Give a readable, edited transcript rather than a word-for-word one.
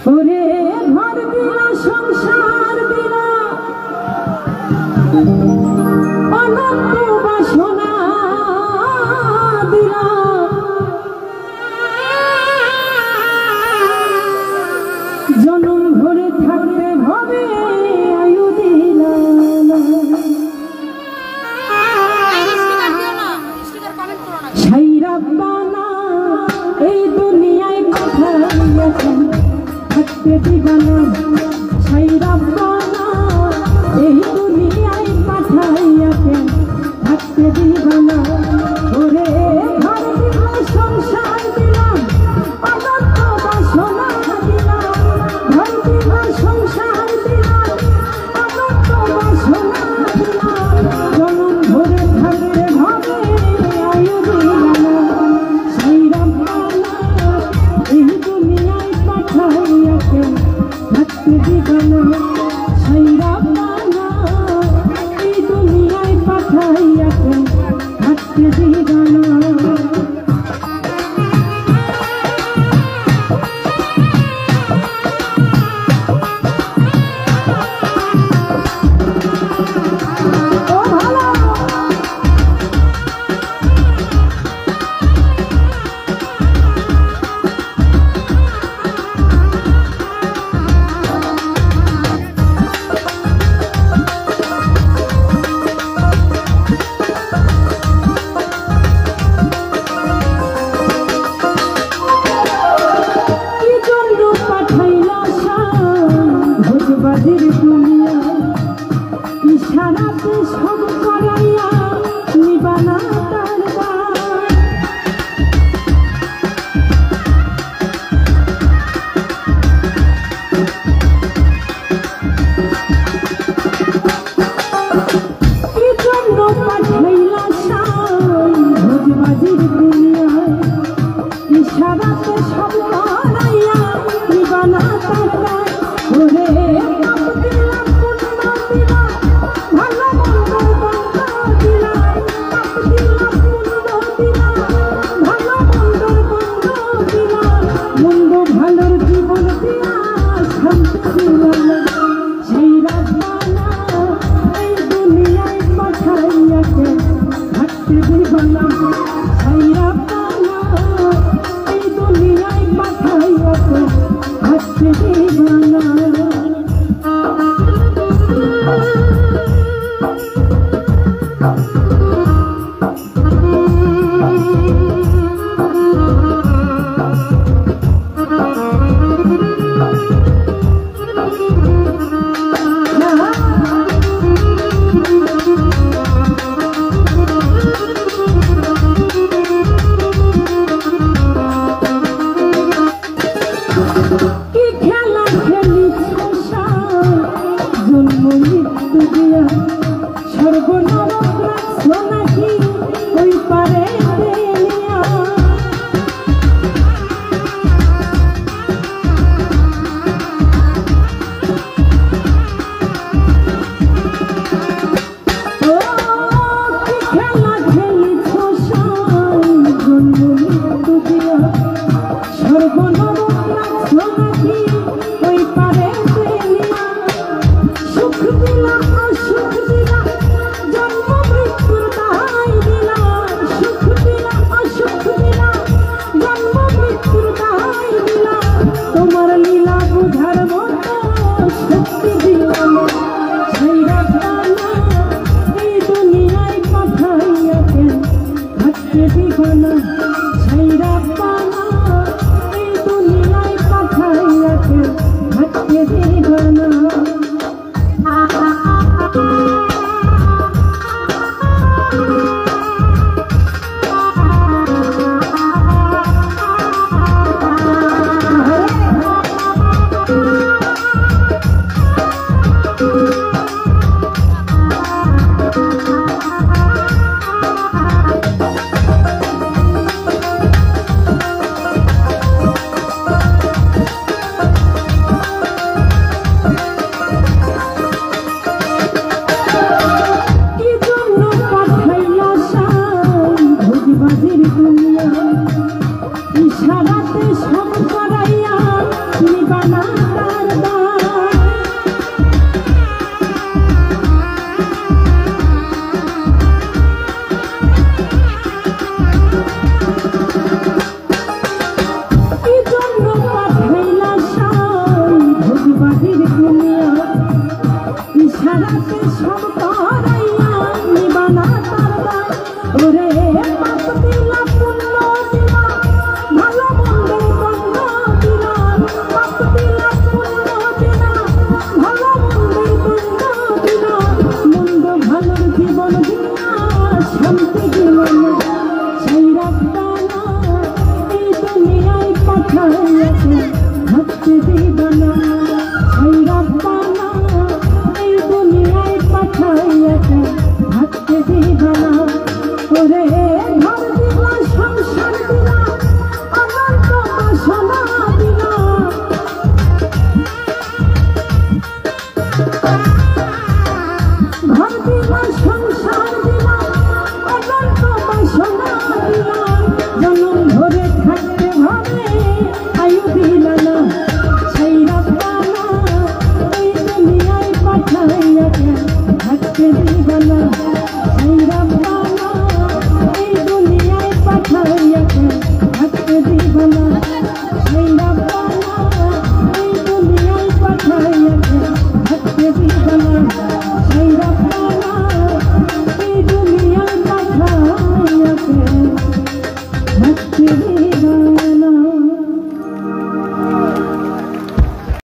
ওরে ঘর দিলা সংসার দিলা অনন্ত বাসনা দিলা জনম ভরে থাকতে হবে আয়ু দিলা সাইরাব্বানা এই দুনিয়ায় পাঠাইয়া থাকতে দিবানা সাইরাব্বানা এই দুনিয়ায় পাঠাইয়া থাকতে দিবানা ওরে ঘর দিলা সংসার দিলাম অনন্ত বাসনা দিলাম ঘর দিলা সংসার দিলাম অনন্ত বাসনা দিলাম জনম ভরে থাকতে হবে আয়ু দিলানা সাইরাব্বানা এই দুনিয়ায় পাঠাইয়া থাকতে দিবানা সাইরাব্বানা এই দুনিয়ায় পাঠাইয়া থাকতে দিবানা বাজির দুনিয়া ইশারাতে সব করাইয়া নিবানা তার কি জন্য পাঠাইলা বাজির দুনিয়া ইশারাতে সব করাইয়া নিবানা তার ওরে রাতে